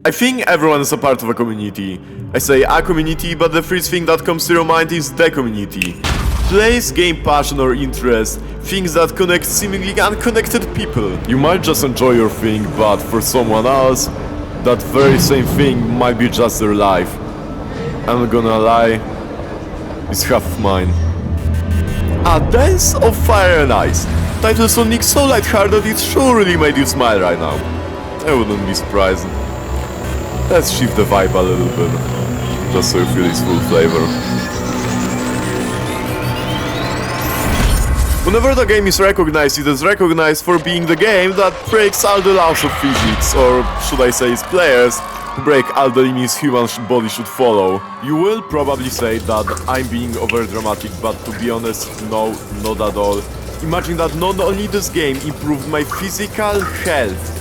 I think everyone is a part of a community. I say a community, but the first thing that comes to your mind is the community. Place, game passion or interest, things that connect seemingly unconnected people. You might just enjoy your thing, but for someone else, that very same thing might be just their life. I'm not gonna lie, it's half of mine. A Dance of Fire and Ice. Title sounding so lighthearted it surely made you smile right now. I wouldn't be surprised. Let's shift the vibe a little bit, just so you feel its full flavor. Whenever the game is recognized, it is recognized for being the game that breaks all the laws of physics, or should I say its players, break all the limits human body should follow. You will probably say that I'm being overdramatic, but to be honest, no, not at all. Imagine that not only this game improved my physical health,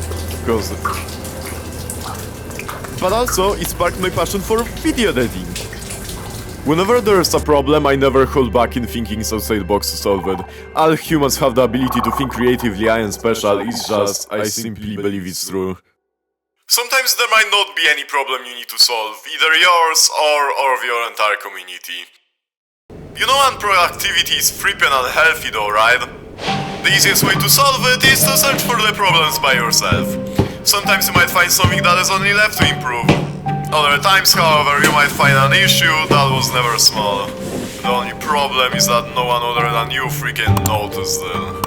but also it sparked my passion for video editing. Whenever there's a problem, I never hold back in thinking outside the box to solve it. All humans have the ability to think creatively, I am special, it's just, I simply believe it's true. Sometimes there might not be any problem you need to solve, either yours or of your entire community. You know unproductivity is freaking unhealthy though, right? The easiest way to solve it is to search for the problems by yourself. Sometimes you might find something that is only left to improve. Other times, however, you might find an issue that was never small. The only problem is that no one other than you freaking noticed it.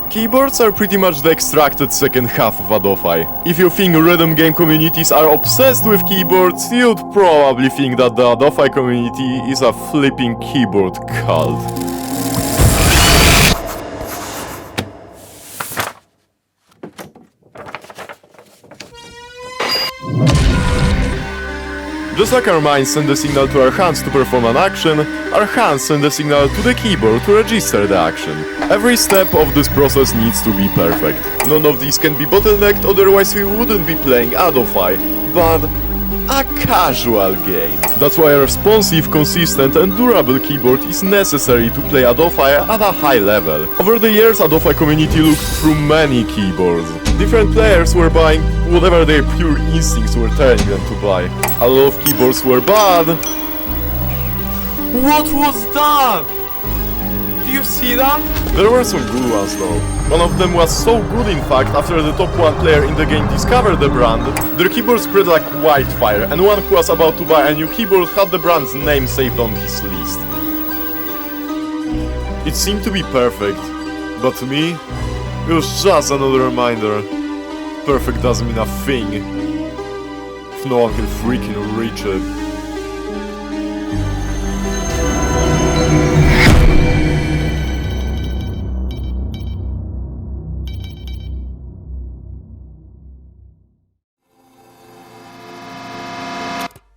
Keyboards are pretty much the extracted second half of Adofai. If you think rhythm game communities are obsessed with keyboards, you'd probably think that the Adofai community is a flipping keyboard cult. Just like our minds send the signal to our hands to perform an action, our hands send the signal to the keyboard to register the action. Every step of this process needs to be perfect. None of these can be bottlenecked, otherwise we wouldn't be playing Adofai, but a casual game. That's why a responsive, consistent and durable keyboard is necessary to play Adofai at a high level. Over the years, Adofai community looked through many keyboards. Different players were buying whatever their pure instincts were telling them to buy. A lot of keyboards were bad. What was that? Do you see that? There were some good ones though. One of them was so good in fact, after the top 1 player in the game discovered the brand, their keyboard spread like wildfire, and one who was about to buy a new keyboard had the brand's name saved on his list. It seemed to be perfect, but to me, it was just another reminder. Perfect doesn't mean a thing if no one can freaking reach it.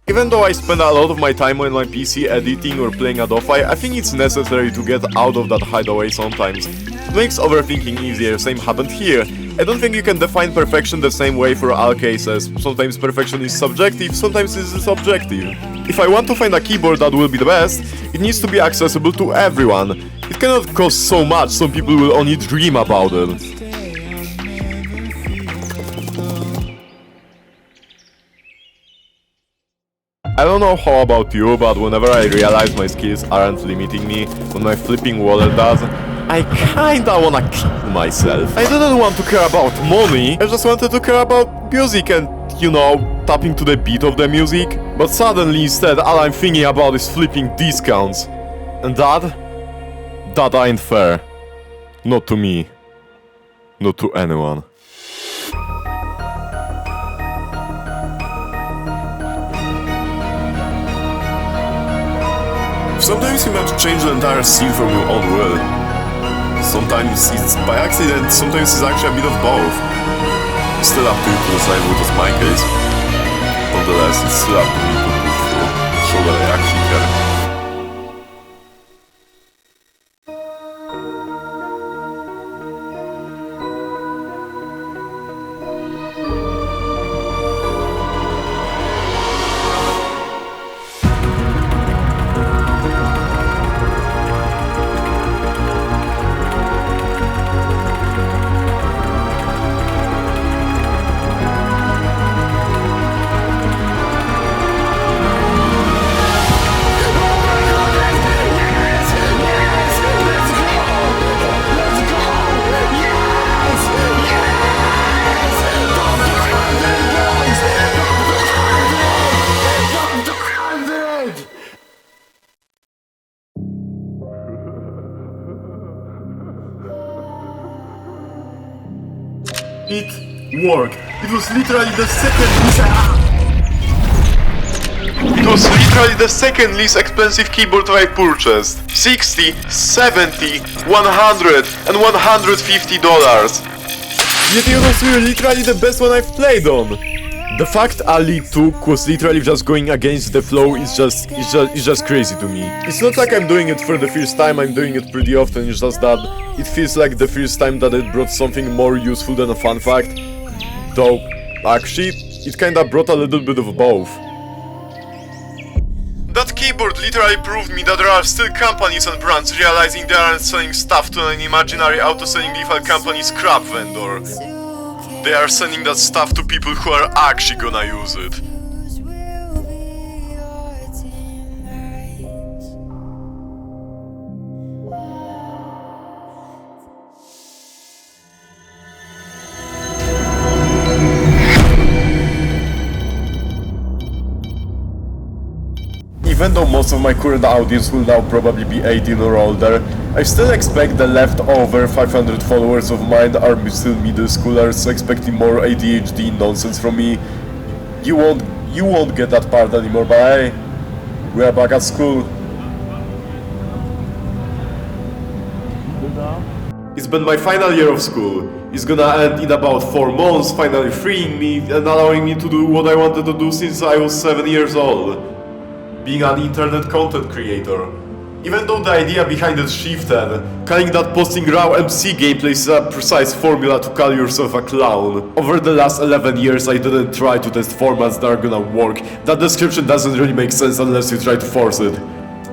Even though I spend a lot of my time on my PC editing or playing Adofai, I think it's necessary to get out of that hideaway sometimes. It makes overthinking easier, same happened here. I don't think you can define perfection the same way for all cases. Sometimes perfection is subjective, sometimes it is objective. If I want to find a keyboard that will be the best, it needs to be accessible to everyone. It cannot cost so much, some people will only dream about it. I don't know how about you, but whenever I realize my skills aren't limiting me, when my flipping wallet does, I kinda wanna kill myself. I didn't want to care about money, I just wanted to care about music and, you know, tapping to the beat of the music. But suddenly instead all I'm thinking about is flipping discounts. And that ain't fair. Not to me. Not to anyone. Sometimes you have to change the entire scene from your own will. Sometimes it's by accident, sometimes it's actually a bit of both. Still up to you to decide what was my case. Nonetheless, it's still up to me to push through, show that I actually care. It worked. It was literally the second least expensive keyboard I purchased. $60, $70, $100 and $150. Yet it was literally the best one I've played on. The fact Ali took was literally just going against the flow is just crazy to me. It's not like I'm doing it for the first time, I'm doing it pretty often, it's just that it feels like the first time that it brought something more useful than a fun fact. Though, actually, it kinda brought a little bit of both. That keyboard literally proved me that there are still companies and brands realizing they aren't selling stuff to an imaginary auto-selling lethal company scrap vendor. They are sending that stuff to people who are actually gonna use it. Even though most of my current audience will now probably be 18 or older, I still expect the leftover 500 followers of mine are still middle schoolers expecting more ADHD nonsense from me. You won't get that part anymore, but hey, we are back at school. It's been my final year of school. It's gonna end in about 4 months, finally freeing me and allowing me to do what I wanted to do since I was 7 years old. Being an internet content creator. Even though the idea behind it shifted, calling that posting raw MC gameplay is a precise formula to call yourself a clown. Over the last 11 years I didn't try to test formats that are gonna work. That description doesn't really make sense unless you try to force it.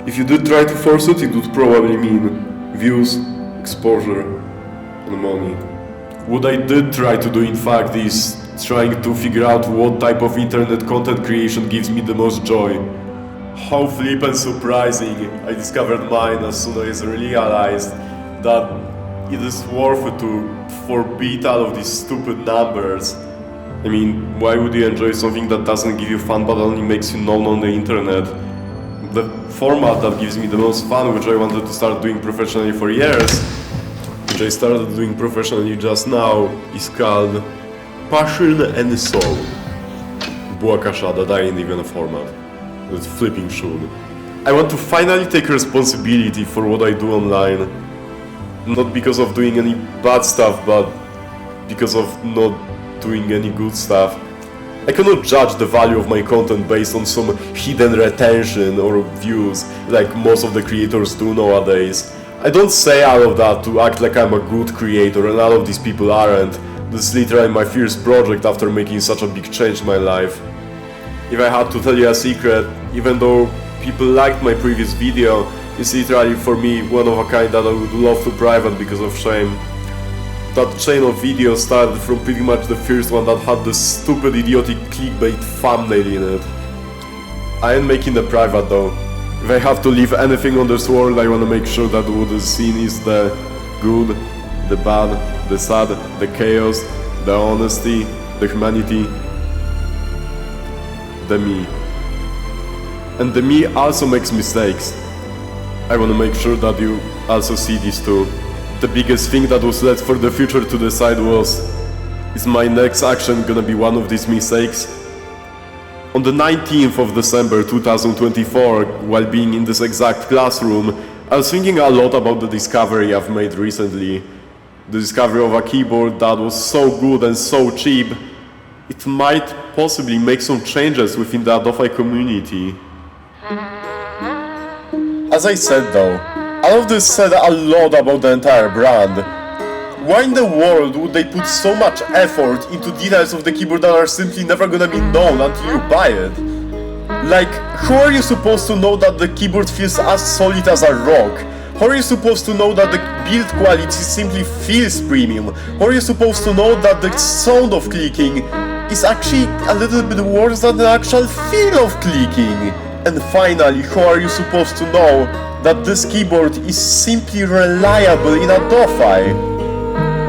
If you did try to force it, it would probably mean views, exposure, and money. What I did try to do in fact is trying to figure out what type of internet content creation gives me the most joy. How flip and surprising, I discovered mine as soon as I realized that it is worth it to forbid all of these stupid numbers. I mean, why would you enjoy something that doesn't give you fun but only makes you known on the internet? The format that gives me the most fun, which I wanted to start doing professionally for years, which I started doing professionally just now, is called Passion and Soul. Błakasza, that ain't even a format. It's flipping should. I want to finally take responsibility for what I do online. Not because of doing any bad stuff, but because of not doing any good stuff. I cannot judge the value of my content based on some hidden retention or views, like most of the creators do nowadays. I don't say all of that to act like I'm a good creator, and all of these people aren't. This is literally my first project after making such a big change in my life. If I had to tell you a secret, even though people liked my previous video, it's literally for me one of a kind that I would love to private because of shame. That chain of videos started from pretty much the first one that had this stupid idiotic clickbait thumbnail in it. I ain't making the private though. If I have to leave anything on this world, I wanna make sure that what is seen is the good, the bad, the sad, the chaos, the honesty, the humanity, the me. And the me also makes mistakes. I wanna make sure that you also see these too. The biggest thing that was left for the future to decide was, is my next action gonna be one of these mistakes? On the 19th of December 2024, while being in this exact classroom, I was thinking a lot about the discovery I've made recently. The discovery of a keyboard that was so good and so cheap, it might possibly make some changes within the Adofai community. As I said though, all of this said a lot about the entire brand. Why in the world would they put so much effort into details of the keyboard that are simply never gonna be known until you buy it? Like, how are you supposed to know that the keyboard feels as solid as a rock? How are you supposed to know that the build quality simply feels premium? How are you supposed to know that the sound of clicking is actually a little bit worse than the actual feel of clicking? And finally, how are you supposed to know that this keyboard is simply reliable in Adofai?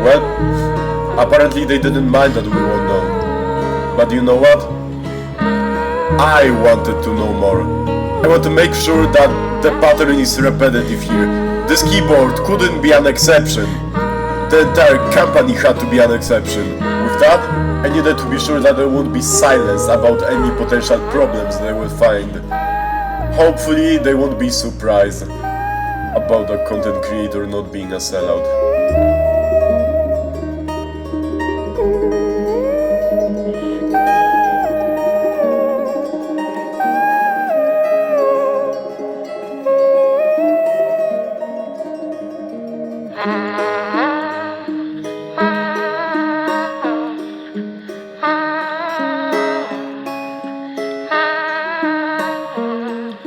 Well, apparently they didn't mind that we won't know. But you know what? I wanted to know more. I want to make sure that the pattern is repetitive here. This keyboard couldn't be an exception. The entire company had to be an exception. With that, I needed to be sure that there won't be silence about any potential problems they will find. Hopefully they won't be surprised about the content creator not being a sellout.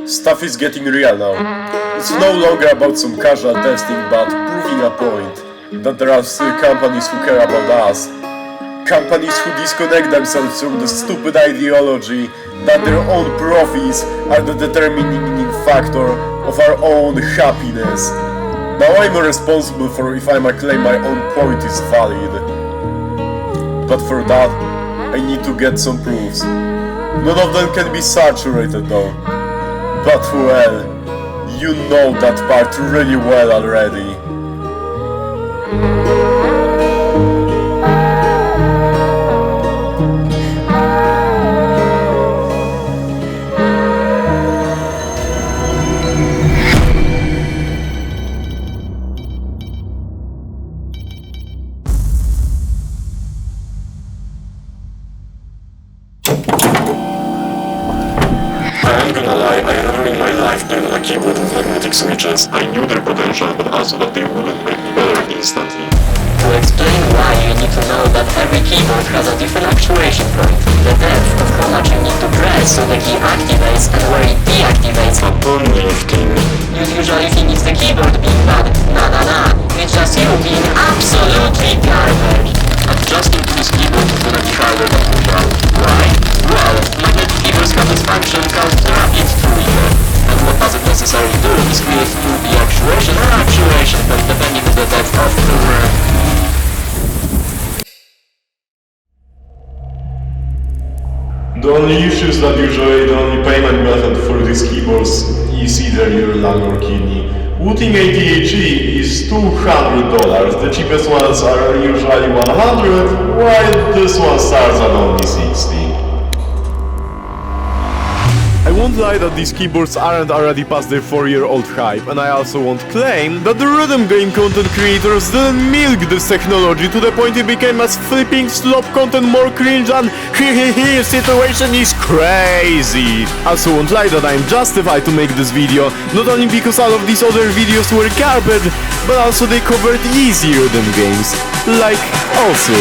Stuff is getting real now. It's no longer about some casual testing, but proving a point that there are still companies who care about us. Companies who disconnect themselves from the stupid ideology that their own profits are the determining factor of our own happiness. Now I'm responsible for if I might claim my own point is valid. But for that, I need to get some proofs. None of them can be saturated though. But well, you know that part really well already. I'm gonna lie, I never in my life knew a keyboard with magnetic switches. I knew their potential, but also that they wouldn't make me better instantly. To explain why, you need to know that every keyboard has a different actuation point, the depth of how much you need to press so the key activates and where it deactivates. Upon lifting, You usually think it's the keyboard being bad. Nah. It's just you being absolutely garbage. adjusting to this keyboard is gonna be harder than usual. Why? Well, magnetic keyboards have this function called rapid trigger. And what doesn't necessarily do is create the actuation or actuation point depending on the depth of the work. The only issue is that usually the only payment method for these keyboards is either your lung or kidney. Wooting ATHE is $200, the cheapest ones are usually $100, while this one starts at only $60. I won't lie that these keyboards aren't already past their 4-year-old hype, and I also won't claim that the rhythm game content creators didn't milk this technology to the point it became as flipping slop content more cringe than hehehe situation is crazy. Also won't lie that I'm justified to make this video, not only because all of these other videos were garbage, but also they covered easy rhythm games, like also.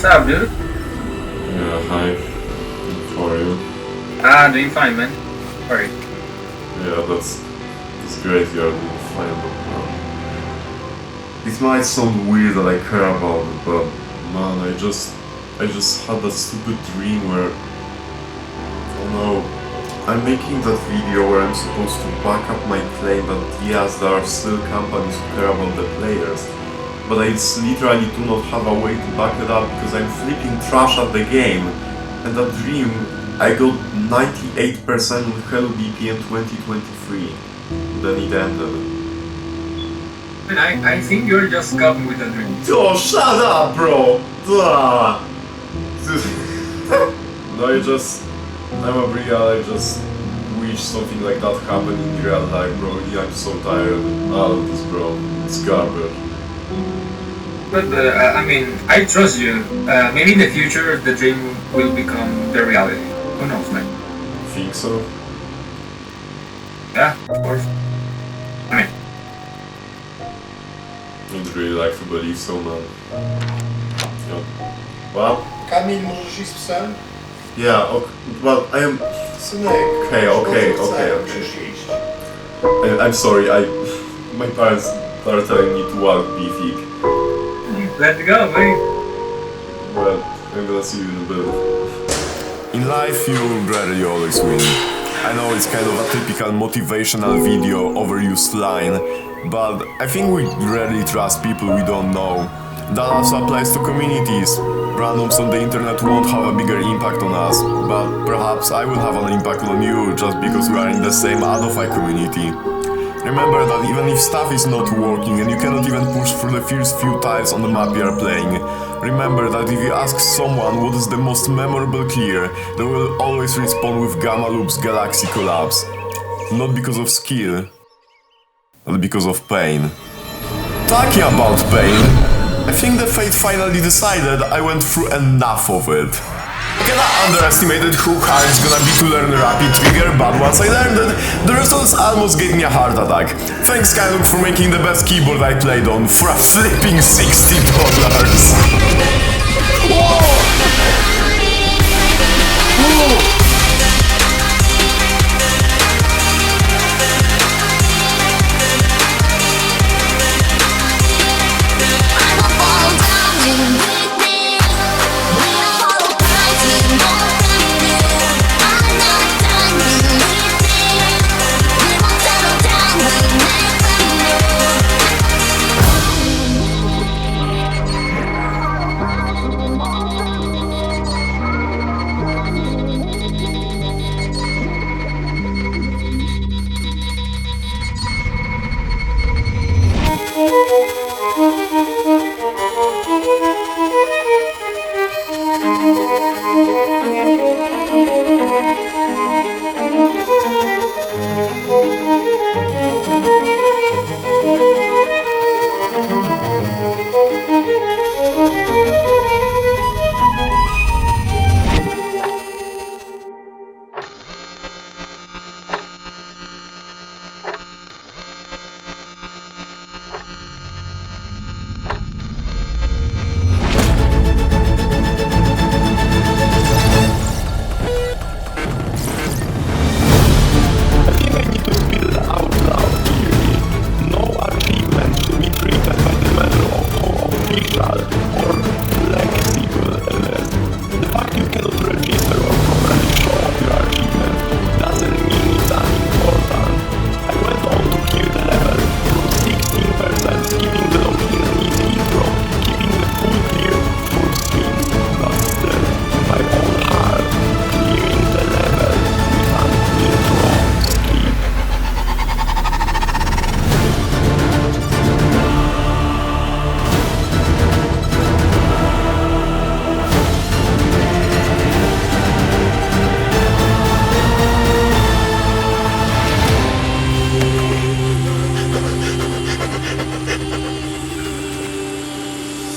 What's up, dude? Yeah, hi. How are you? Doing fine, man. Sorry. Yeah, that's great. You're doing fine. It might sound weird that I care about it, but man, I just had that stupid dream where, oh no, I'm making that video where I'm supposed to back up my claim that yes, there are still companies who care about the players, but I literally do not have a way to back it up because I'm flipping trash at the game. And that dream, I got 98% on Hello BPM 2023. Then it ended. I think you're just coming with a dream. Oh, shut up, bro! Ah. No, I'm a real, I just wish something like that happened in real life, bro. Yeah, I'm so tired out of this, bro. It's garbage. But, I mean, I trust you. Maybe in the future the dream will become the reality. Who knows, man? Think so? Yeah, of course. I mean, I'd really like to believe so, man. Yeah. Well? Kamil, możesz iść z psem? Yeah, okay. Well, I am... Synek, Okay. musisz iść. I'm sorry, my parents are telling me to walk beefy. let's go, man. Well, I'm gonna see you in a bit. In life, you rarely always win. I know it's kind of a typical motivational video, overused line, but I think we rarely trust people we don't know. That also applies to communities. Randoms on the internet won't have a bigger impact on us, but perhaps I will have an impact on you just because we are in the same Adofai community. Remember that even if stuff is not working and you cannot even push through the first few tiles on the map you are playing, remember that if you ask someone what is the most memorable clear, they will always respond with Gamma Loop's Galaxy Collapse. Not because of skill, but because of pain. Talking about pain, I think the fate finally decided I went through enough of it. I kinda underestimated how hard it's gonna be to learn Rapid Trigger, but once I learned it, the results almost gave me a heart attack. Thanks Skyloong for making the best keyboard I played on for a flipping $60. Whoa!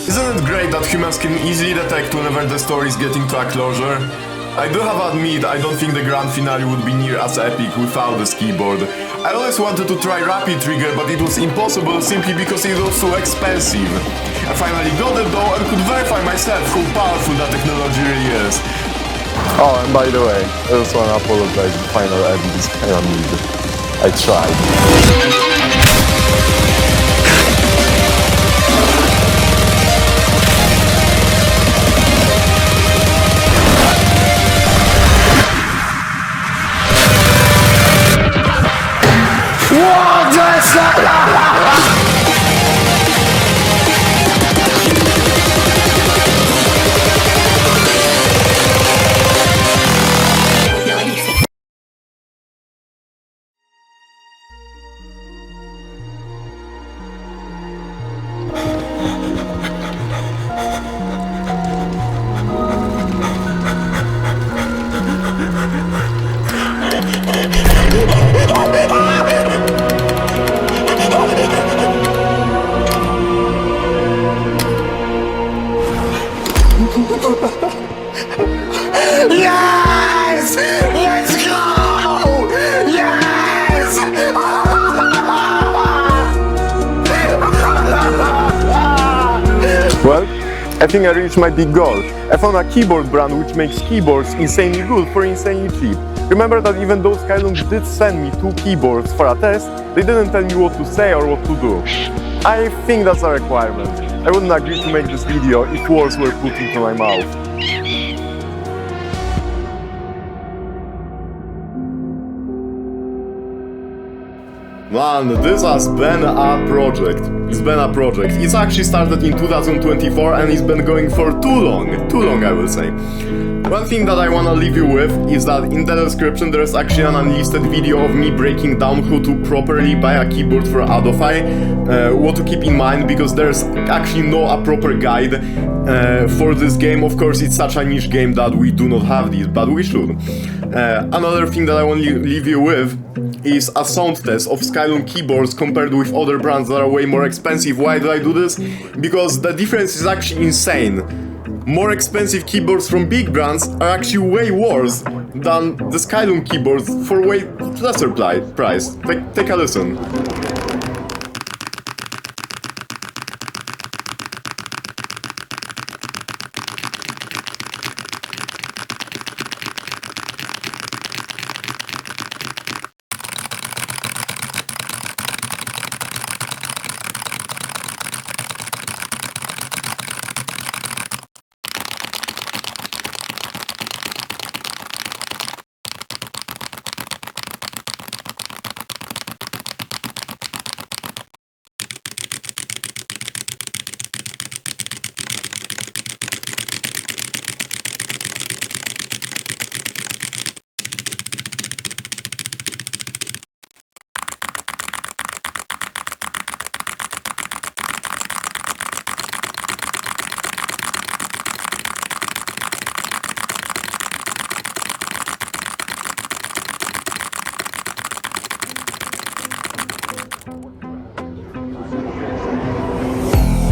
Isn't it great that humans can easily detect whenever the story is getting to a closure? I do have to admit, I don't think the grand finale would be near as epic without this keyboard. I always wanted to try Rapid Trigger, but it was impossible simply because it was so expensive. I finally got it though and could verify myself how powerful that technology really is. Oh, and by the way, I just want to apologize for final edit this pyramid. I tried. Yes! Let's go! Yes! Well, I think I reached my big goal. I found a keyboard brand which makes keyboards insanely good for insanely cheap. Remember that even though Skyloong did send me 2 keyboards for a test, they didn't tell me what to say or what to do. I think that's a requirement. I wouldn't agree to make this video if words were put into my mouth. Man, this has been a project. It's been a project. It's actually started in 2024 and it's been going for too long I will say. One thing that I wanna leave you with is that in the description there's actually an unlisted video of me breaking down how to properly buy a keyboard for Adofai, what to keep in mind because there's actually no a proper guide for this game. Of course it's such a niche game that we do not have this, but we should. Another thing that I want to leave you with is a sound test of Skyloong keyboards compared with other brands that are way more expensive. Why do I do this? Because the difference is actually insane. More expensive keyboards from big brands are actually way worse than the Skyloong keyboards for way lesser price. Take a listen.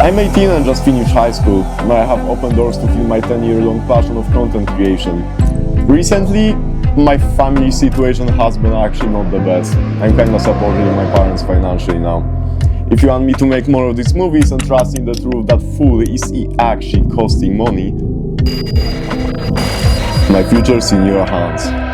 I'm 18 and just finished high school, and I have opened doors to fill my 10-year-long passion of content creation. Recently, my family situation has been actually not the best. I'm kinda supporting my parents financially now. If you want me to make more of these movies and trust in the truth that food is actually costing money, my future's in your hands.